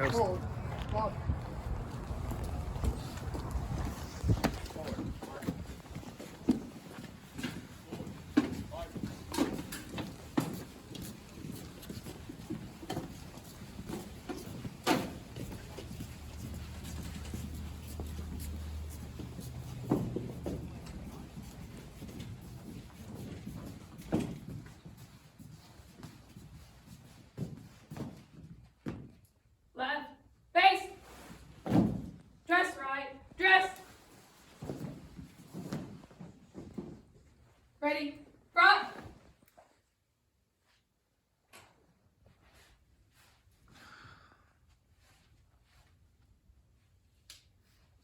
Coast. Hold. Hold. Left, face, dress right, dress. Ready, front.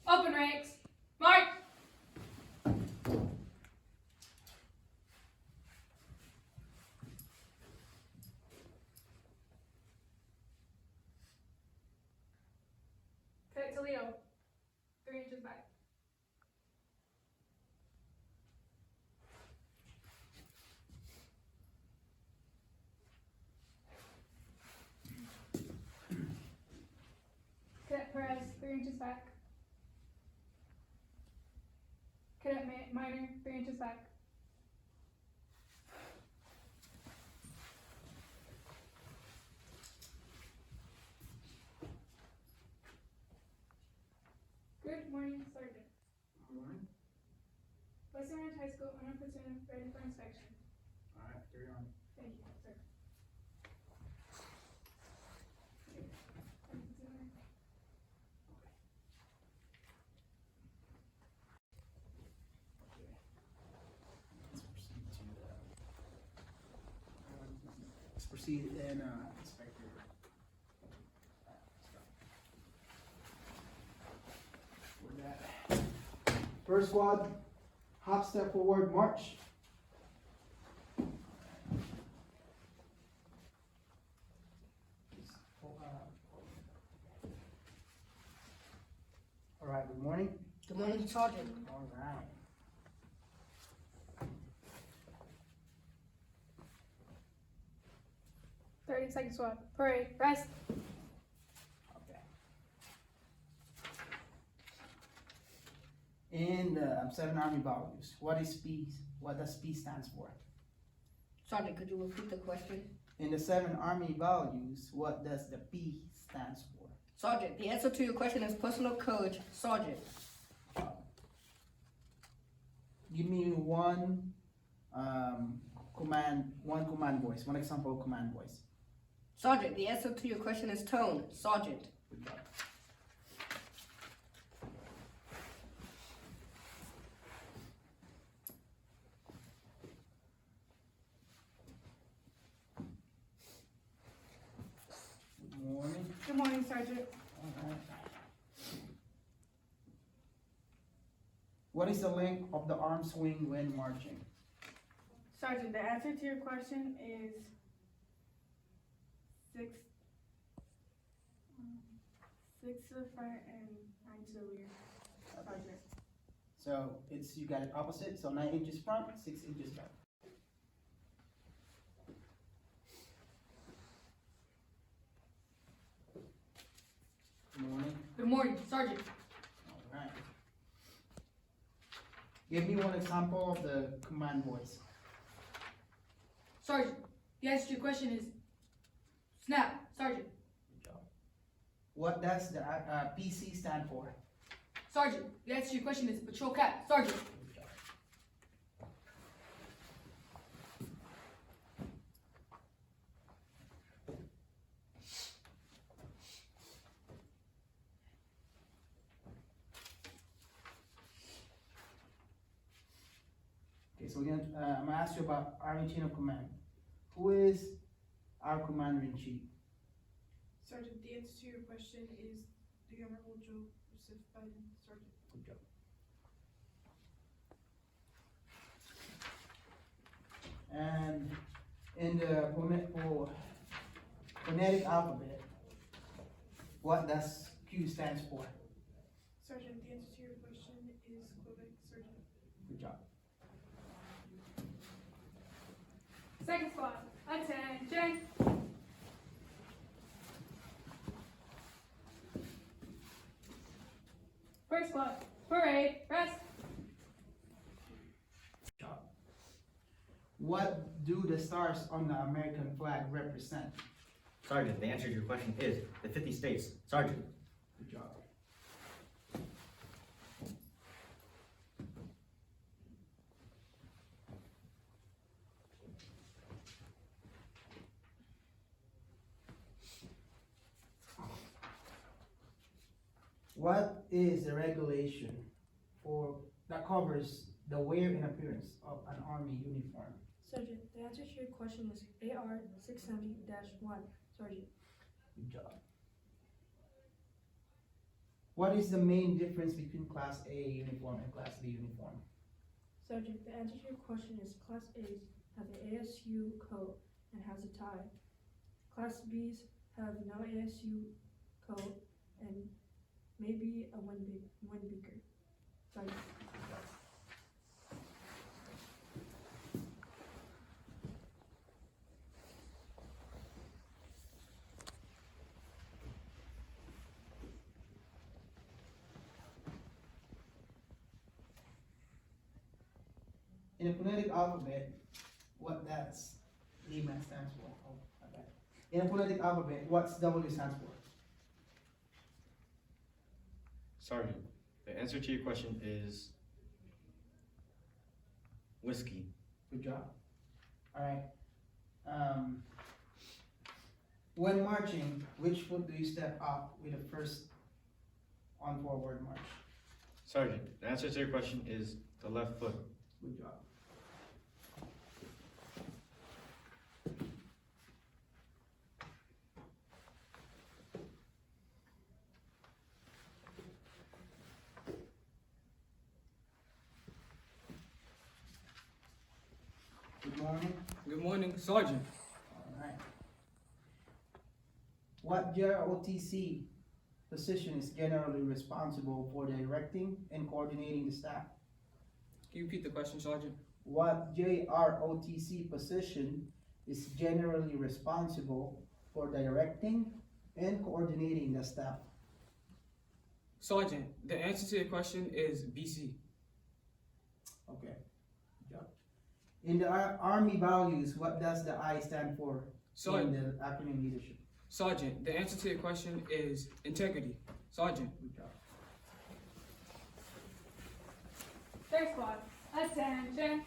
Open ranks, march. Cadet Toledo, 3 inches back. Cadet Perez, 3 inches back. Cadet Minor, 3 inches back. Good morning, Sergeant. Good morning. Weston High School Unarmed Platoon, ready for inspection. All right, carry on. Thank you, sir. Let's proceed and inspect your. With that, first squad, hop, step forward, march. All right, good morning. Good morning, Sergeant. All right. Second squad, parade, rest. Okay. In the 7 Army values, what is P? What does P stands for? Sergeant, could you repeat the question? In the 7 Army values, what does the P stands for? Sergeant, the answer to your question is personal courage. Sergeant. Give me one command voice. One example of command voice. Sergeant, the answer to your question is tone. Sergeant. Good job. Good morning. Good morning, Sergeant. All right. What is the length of the arm swing when marching? Sergeant, the answer to your question is 6 to the front and 9 to the rear. Sergeant. So it's, you got it opposite, so 9 inches front, 6 inches back. Good morning. Good morning, Sergeant. All right. Give me one example of the command voice. Sergeant, the answer to your question is snap. Sergeant. Good job. What does the PC stand for? Sergeant, the answer to your question is patrol cap. Sergeant. Good job. Okay, so again, I'm gonna ask you about Army chain of command. Who is our commander-in-chief? Sergeant, the answer to your question is the Honorable Joseph Biden. Sergeant. Good job. And in the phonetic alphabet, what does Q stands for? Sergeant, the answer to your question is Quebec. Sergeant. Good job. Second squad, attention. squad. Parade. Rest. Job. What do the stars on the American flag represent? Sergeant, the answer to your question is the 50 states. Sergeant. Good job. What is the regulation that covers the wear and appearance of an army uniform? Sergeant, the answer to your question is AR 670-1. Sergeant. Good job. What is the main difference between Class A uniform and Class B uniform? Sergeant, the answer to your question is Class A's have the ASU coat and has a tie. Class B's have no ASU coat and maybe a wind beaker. Sergeant. In the phonetic alphabet, what does EMA stands for? Oh, my bad. In the phonetic alphabet, what's W stands for? Sergeant, the answer to your question is whiskey. Good job. All right. When marching, which foot do you step up with the first on forward march? Sergeant, the answer to your question is the left foot. Good job. Good morning. Good morning, Sergeant. All right. What JROTC position is generally responsible for directing and coordinating the staff? Can you repeat the question, Sergeant? What JROTC position is generally responsible for directing and coordinating the staff? Sergeant, the answer to your question is BC. Okay, good job. In the Army values, what does the I stand for in the acronym leadership? Sergeant, the answer to your question is integrity. Sergeant. Good job. Third squad. Attention.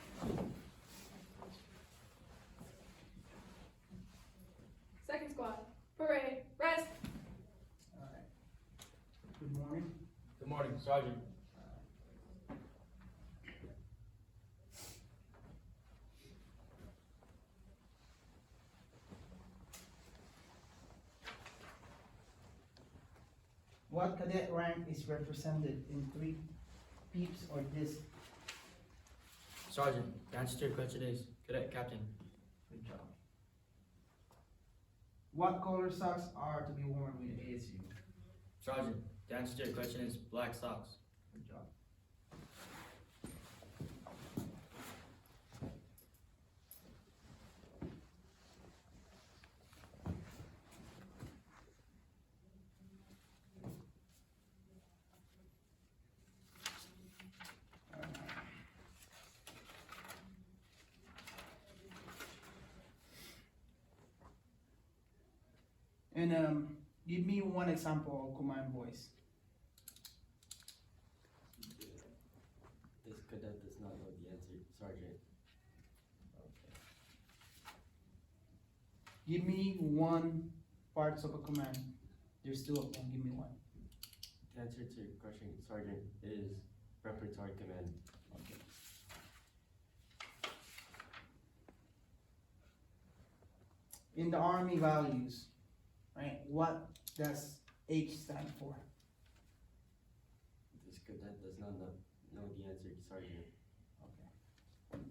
Second squad. Parade. Rest. All right. Good morning. Good morning, Sergeant. What cadet rank is represented in 3 peeps or disc? Sergeant, the answer to your question is Cadet Captain. Good job. What color socks are to be worn with ASU? Sergeant, the answer to your question is black socks. Good job. And give me one example of command voice. This cadet does not know the answer, Sergeant. Give me one parts of a command. There's 2 of them. Give me one. The answer to your question, Sergeant, is preparatory command. Okay. In the Army values, right? What does H stand for? This cadet does not know the answer, Sergeant. Okay.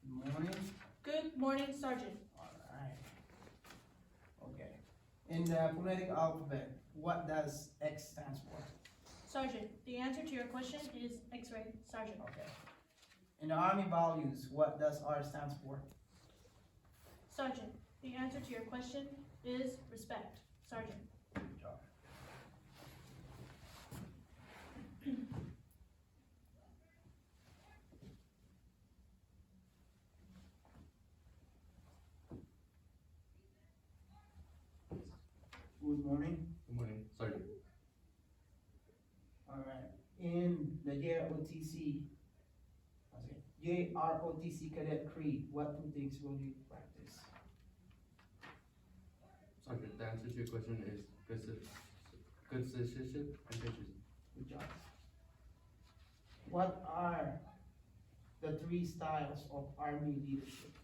Good morning. Good morning, Sergeant. Alright. Okay. In the phonetic alphabet, what does X stands for? Sergeant, the answer to your question is X-ray, Sergeant. Okay. In the Army values, what does R stands for? Sergeant, the answer to your question is respect, Sergeant. Good job. Good morning. Good morning, Sergeant. Alright, in the JROTC Cadet Creed, what two things will you practice? Sergeant, the answer to your question is good citizenship and patriotism. Good job. What are the three styles of Army leadership?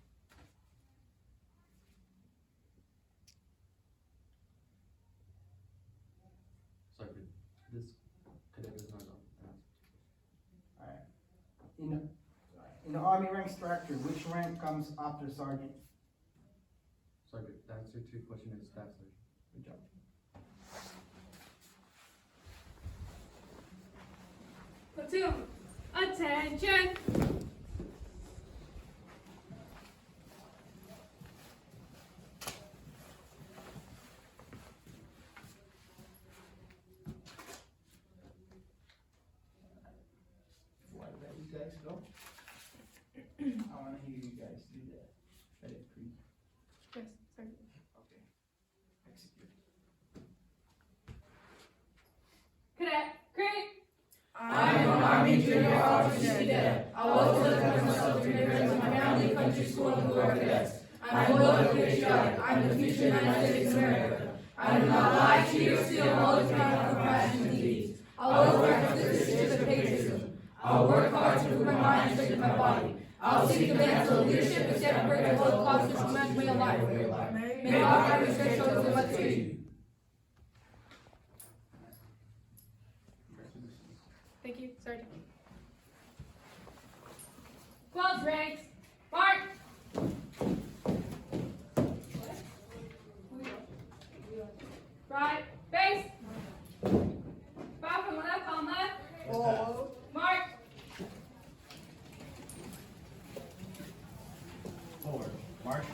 Sergeant, this cadet does not know. Alright. In the Army rank structure, which rank comes after sergeant? Sergeant, the answer to your question is staff sergeant. Good job. Platoon, attention! Before I let you guys go, I wanna hear you guys do that. Cadet Creed. Yes, Sergeant. Okay. Execute. Cadet, Creed! I am an Army Junior Officer Cadet. I will dedicate myself to defend my family, country, school, and Corps of Cadets. I am loyal and patriotic. I am the future United States of America. I do not lie, cheat, or steal motives of compassion and deeds. I will practice citizenship and patriotism. I will work hard to improve my mind and strengthen my body. I will seek the mantle of leadership and stand for the whole cause which commands my life. May God grant me strength to live up to you. Thank you, Sergeant. Close ranks. March! Right, base. Five from left on left. March. Forward. March.